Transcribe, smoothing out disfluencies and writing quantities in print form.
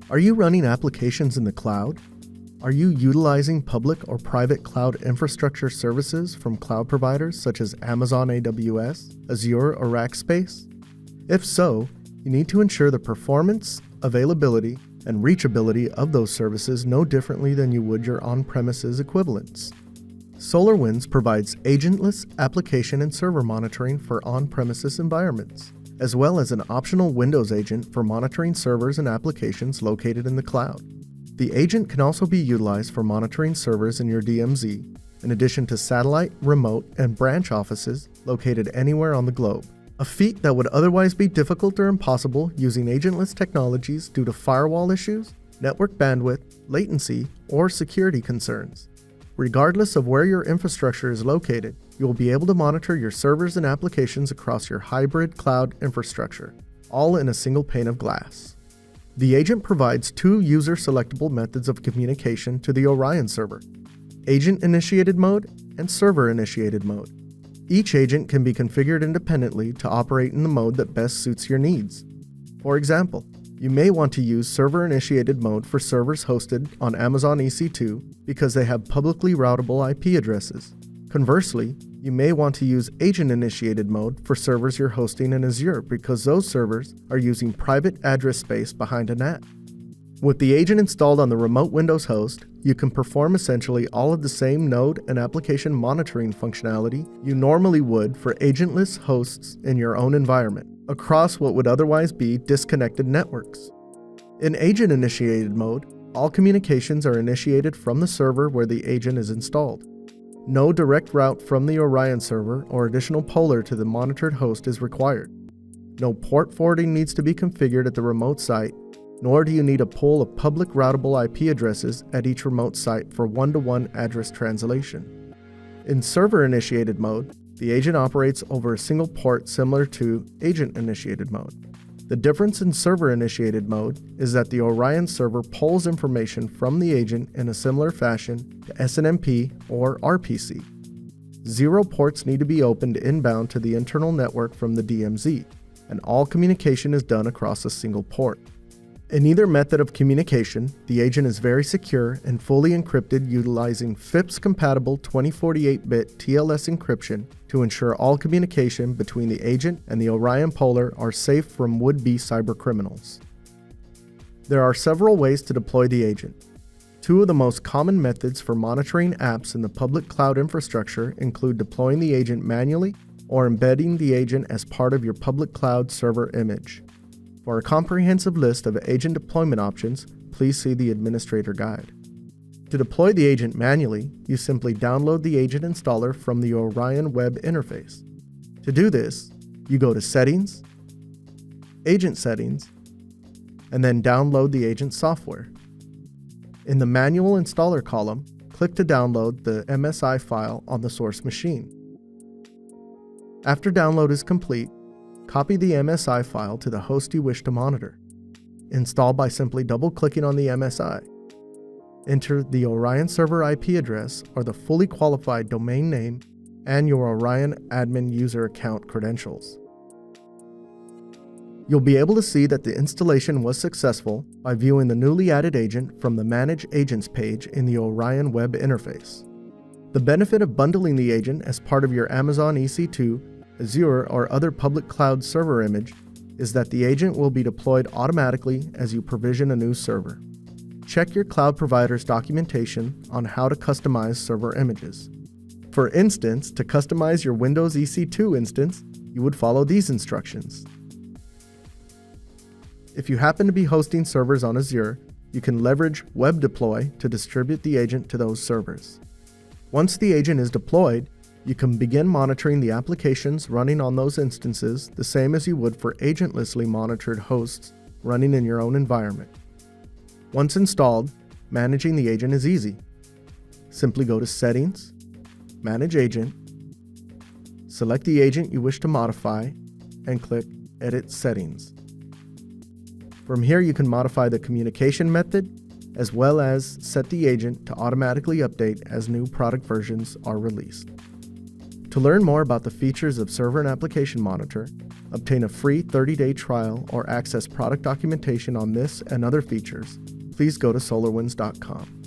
Are you running applications in the cloud? Are you utilizing public or private cloud infrastructure services from cloud providers such as Amazon AWS, Azure, or Rackspace? If so, you need to ensure the performance, availability, and reachability of those services no differently than you would your on-premises equivalents. SolarWinds provides agentless application and server monitoring for on-premises environments, as well as an optional Windows agent for monitoring servers and applications located in the cloud. The agent can also be utilized for monitoring servers in your DMZ, in addition to satellite, remote, and branch offices located anywhere on the globe. A feat that would otherwise be difficult or impossible using agentless technologies due to firewall issues, network bandwidth, latency, or security concerns. Regardless of where your infrastructure is located, you will be able to monitor your servers and applications across your hybrid cloud infrastructure, all in a single pane of glass. The agent provides two user-selectable methods of communication to the Orion server: agent-initiated mode and server-initiated mode. Each agent can be configured independently to operate in the mode that best suits your needs. For example, you may want to use server-initiated mode for servers hosted on Amazon EC2 because they have publicly routable IP addresses. Conversely, you may want to use agent-initiated mode for servers you're hosting in Azure because those servers are using private address space behind a NAT. With the agent installed on the remote Windows host, you can perform essentially all of the same node and application monitoring functionality you normally would for agentless hosts in your own environment, across what would otherwise be disconnected networks. In agent-initiated mode, all communications are initiated from the server where the agent is installed. No direct route from the Orion server or additional polar to the monitored host is required. No port forwarding needs to be configured at the remote site, nor do you need a pool of public routable IP addresses at each remote site for one-to-one address translation. In server-initiated mode, the agent operates over a single port similar to agent-initiated mode. The difference in server-initiated mode is that the Orion server pulls information from the agent in a similar fashion to SNMP or RPC. 0 ports need to be opened inbound to the internal network from the DMZ, and all communication is done across a single port. In either method of communication, the agent is very secure and fully encrypted utilizing FIPS-compatible 2048-bit TLS encryption to ensure all communication between the agent and the Orion Polar are safe from would-be cybercriminals. There are several ways to deploy the agent. Two of the most common methods for monitoring apps in the public cloud infrastructure include deploying the agent manually or embedding the agent as part of your public cloud server image. For a comprehensive list of agent deployment options, please see the Administrator Guide. To deploy the agent manually, you simply download the agent installer from the Orion web interface. To do this, you go to Settings, Agent Settings, and then download the agent software. In the Manual Installer column, click to download the MSI file on the source machine. After download is complete, copy the MSI file to the host you wish to monitor. Install by simply double-clicking on the MSI. Enter the Orion server IP address or the fully qualified domain name and your Orion admin user account credentials. You'll be able to see that the installation was successful by viewing the newly added agent from the Manage Agents page in the Orion web interface. The benefit of bundling the agent as part of your Amazon EC2, Azure, or other public cloud server image is that the agent will be deployed automatically as you provision a new server. Check your cloud provider's documentation on how to customize server images. For instance, to customize your Windows EC2 instance, you would follow these instructions. If you happen to be hosting servers on Azure, you can leverage Web Deploy to distribute the agent to those servers. Once the agent is deployed, you can begin monitoring the applications running on those instances the same as you would for agentlessly monitored hosts running in your own environment. Once installed, managing the agent is easy. Simply go to Settings, Manage Agent, select the agent you wish to modify, and click Edit Settings. From here you can modify the communication method as well as set the agent to automatically update as new product versions are released. To learn more about the features of Server and Application Monitor, Obtain a free 30-day trial or access product documentation on this and other features. Please go to SolarWinds.com.